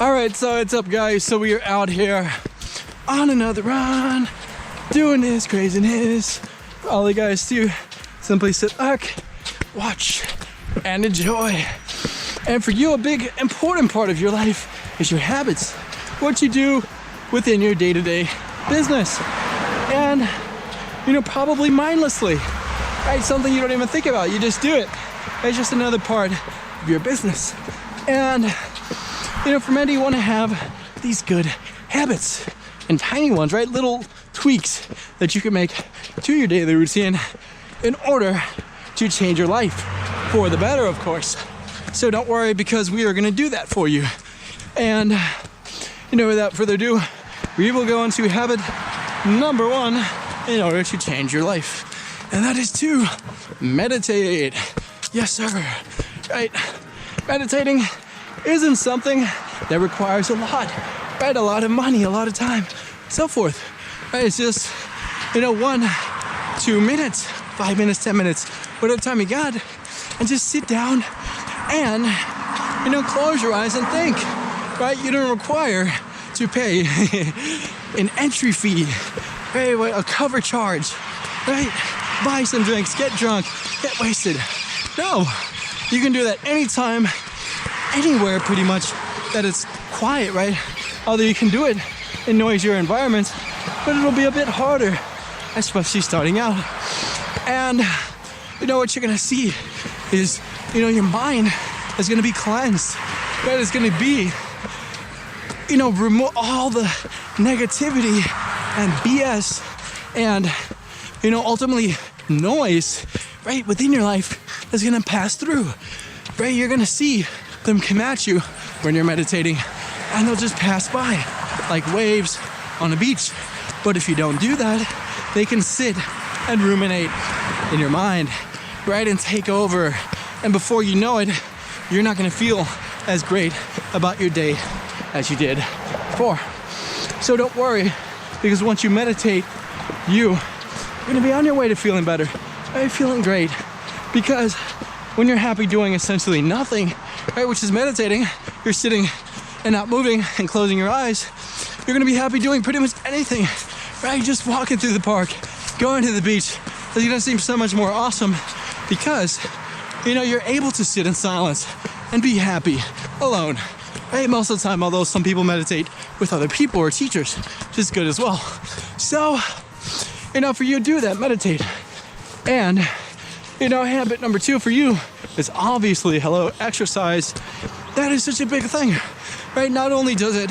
All right, so what's up, guys? So we are out here on another run, doing this craziness. For all you guys do, simply sit back, watch, and enjoy. And for you, a big important part of your life is your habits, what you do within your day-to-day business. And, probably mindlessly, right? Something you don't even think about, you just do it. It's just another part of your business. And, for many, you want to have these good habits and tiny ones, right? Little tweaks that you can make to your daily routine in order to change your life for the better, of course. So don't worry, because we are going to do that for you. And, without further ado, we will go into habit number 1 in order to change your life. And that is to meditate. Yes, sir. Right? Meditating isn't something that requires a lot, right? A lot of money, a lot of time, so forth. Right? It's just, 1, 2 minutes, 5 minutes, 10 minutes, whatever time you got, and just sit down and, close your eyes and think, right? You don't require to pay an entry fee, right? A cover charge, right? Buy some drinks, get drunk, get wasted. No, you can do that anytime, anywhere pretty much that it's quiet, right? Although you can do it in noisier environments, but it'll be a bit harder, especially starting out. And what you're gonna see is, your mind is gonna be cleansed, right? It's gonna be, remove all the negativity and BS and, ultimately noise, right, within your life is gonna pass through, right? You're gonna see them come at you when you're meditating, and they'll just pass by like waves on a beach. But if you don't do that, they can sit and ruminate in your mind, right, and take over. And before you know it, you're not gonna feel as great about your day as you did before. So don't worry, because once you meditate, you're gonna be on your way to feeling better, right? Feeling great. Because when you're happy doing essentially nothing, right, which is meditating, you're sitting and not moving and closing your eyes, you're gonna be happy doing pretty much anything, right? Just walking through the park, going to the beach, it's gonna seem so much more awesome because, you're able to sit in silence and be happy alone, right? Most of the time, although some people meditate with other people or teachers, which is good as well. So, for you, do that, meditate. And, habit number 2 for you is obviously, exercise. That is such a big thing, right? Not only does it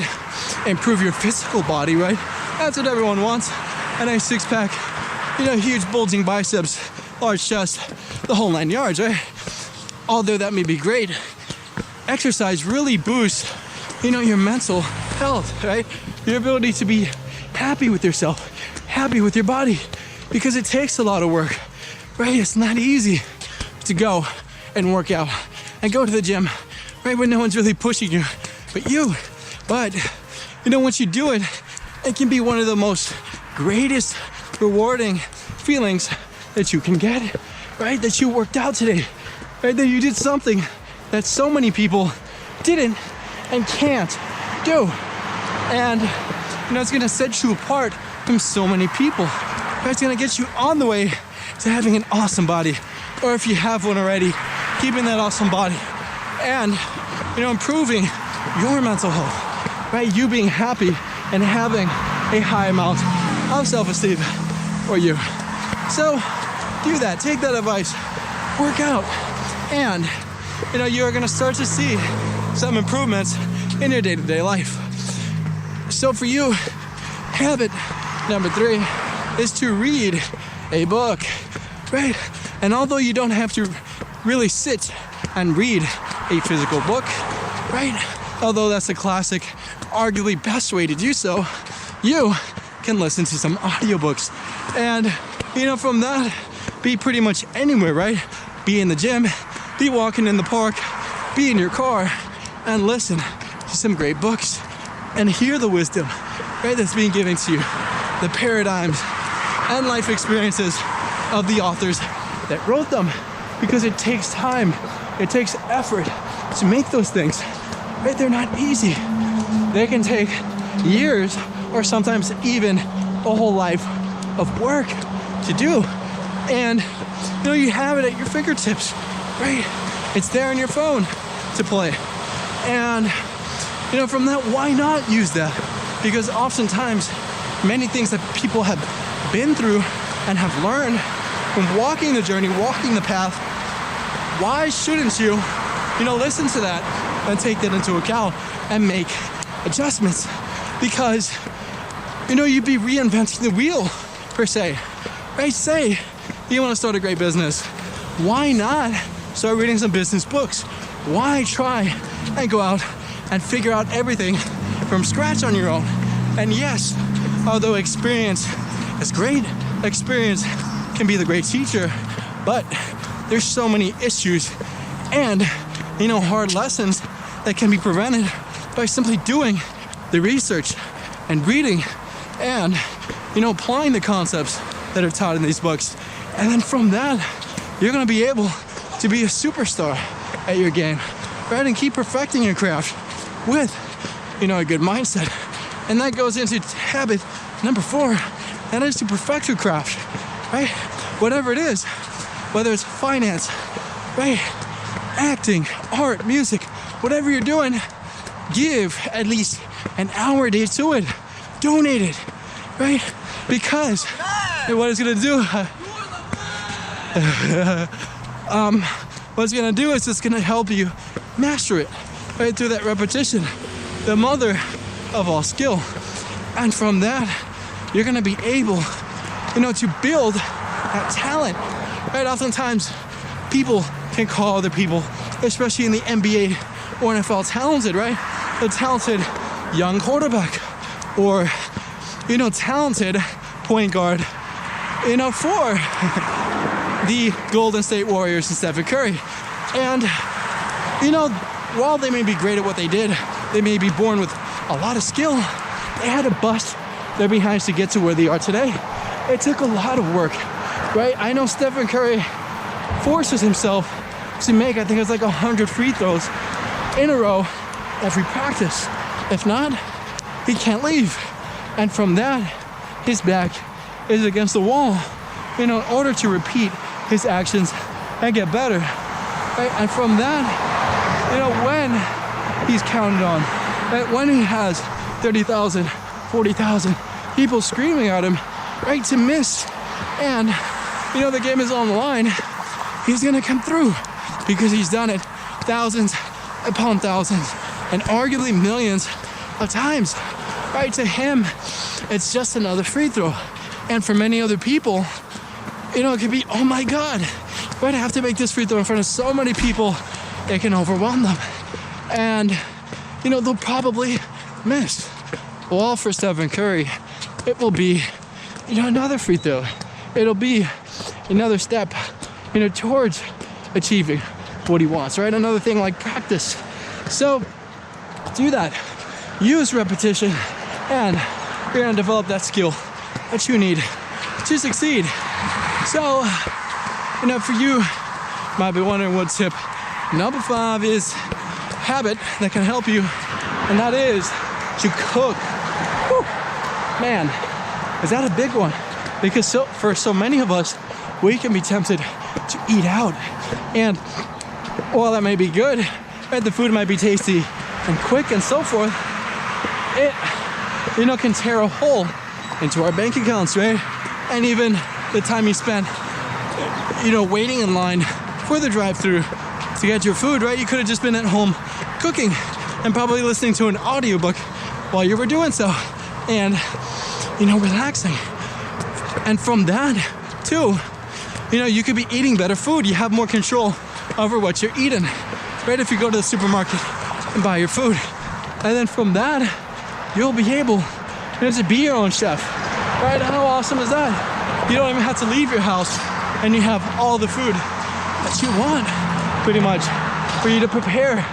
improve your physical body, right? That's what everyone wants. A nice six-pack, huge bulging biceps, large chest, the whole 9 yards, right? Although that may be great, exercise really boosts, your mental health, right? Your ability to be happy with yourself, happy with your body, because it takes a lot of work, right? It's not easy to go and work out and go to the gym, right, when no one's really pushing you but you. But, once you do it, it can be one of the most greatest rewarding feelings that you can get, right? That you worked out today, right? That you did something that so many people didn't and can't do. And, it's gonna set you apart from so many people. Right? It's gonna get you on the way to having an awesome body. Or if you have one already, keeping that awesome body. And, improving your mental health, right? You being happy and having a high amount of self-esteem for you. So do that, take that advice, work out, and you're gonna start to see some improvements in your day-to-day life. So for you, habit number 3 is to read a book, right? And although you don't have to really sit and read a physical book, right? Although that's the classic, arguably best way to do so, you can listen to some audiobooks. And, from that, be pretty much anywhere, right? Be in the gym, be walking in the park, be in your car, and listen to some great books and hear the wisdom, right, that's being given to you, the paradigms and life experiences of the authors that wrote them, because it takes time, it takes effort to make those things, right? They're not easy. they can take years or sometimes even a whole life of work to do. And you know, you have it at your fingertips, right? It's there on your phone to play. And you know, from that, why not use that? Because oftentimes many things that people have been through and have learned from walking the journey, walking the path, why shouldn't you, you know, listen to that and take that into account and make adjustments? Because, you know, you'd be reinventing the wheel, per se. Right? Say you want to start a great business. Why not start reading some business books? Why try and go out and figure out everything from scratch on your own? And yes, although experience is great, experience can be the great teacher, but there's so many issues and, you know, hard lessons that can be prevented by simply doing the research and reading and, you know, applying the concepts that are taught in these books. And then from that, you're gonna be able to be a superstar at your game, right? And keep perfecting your craft with, you know, a good mindset. And that goes into habit number 4, and that is to perfect your craft, right? Whatever it is, whether it's finance, right? Acting, art, music, whatever you're doing, give at least an hour a day to it. Donate it, right? Because what it's gonna do, what it's gonna do is it's gonna help you master it, right? Through that repetition, the mother of all skill. And from that, you're gonna be able, you know, to build that talent, right? Oftentimes, people can call other people, especially in the NBA or NFL, talented, right? A talented young quarterback, or, you know, talented point guard, you know, for the Golden State Warriors and Stephen Curry. And, you know, while they may be great at what they did, they may be born with a lot of skill, they had to bust their behinds to get to where they are today. It took a lot of work, right? I know Stephen Curry forces himself to make, I think it's like 100 free throws in a row every practice. If not, he can't leave. And from that, his back is against the wall, you know, in order to repeat his actions and get better, right? And from that, you know, when he's counted on, right? When he has 30,000, 40,000 people screaming at him, right, to miss, and, you know, the game is on the line, he's gonna come through because he's done it thousands upon thousands and arguably millions of times, right? To him, it's just another free throw. And for many other people, you know, it could be, oh my God, right? I have to make this free throw in front of so many people, it can overwhelm them. And, you know, they'll probably miss. Well, for Stephen Curry, it will be, you know, another free throw. It'll be another step, you know, towards achieving what he wants, right? Another thing like practice. So do that. Use repetition, and you're gonna develop that skill that you need to succeed. So, you know, for you, might be wondering what tip number 5 is. Habit that can help you, and that is to cook. Whew. Man, is that a big one? Because for so many of us, we can be tempted to eat out. And while that may be good, right, the food might be tasty and quick and so forth, it, you know, can tear a hole into our bank accounts, right? And even the time you spent, you know, waiting in line for the drive-thru to get your food, right? You could have just been at home cooking and probably listening to an audiobook while you were doing so, and, you know, relaxing. And from that too, you know, you could be eating better food. You have more control over what you're eating, right? If you go to the supermarket and buy your food. And then from that, you'll be able, you know, to be your own chef, right? How awesome is that? You don't even have to leave your house, and you have all the food that you want, pretty much, for you to prepare.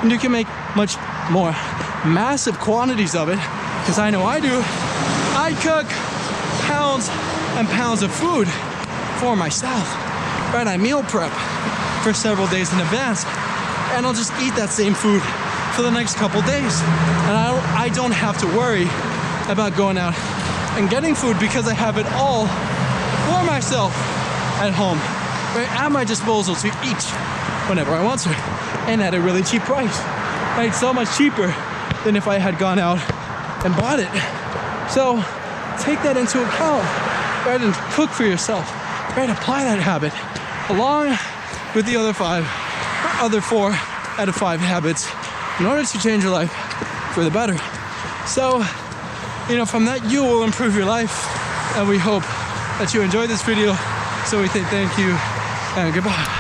And you can make much more massive quantities of it, because I know I do. I cook pounds and pounds of food for myself, right? I meal prep for several days in advance, and I'll just eat that same food for the next couple days. And I don't have to worry about going out and getting food because I have it all for myself at home, right at my disposal to eat whenever I want to, and at a really cheap price, right? So much cheaper than if I had gone out and bought it. So take that into account, right? And cook for yourself, right? Apply that habit along with the other 4 out of 5 habits in order to change your life for the better. So, from that you will improve your life, and we hope that you enjoyed this video. So we say thank you and goodbye.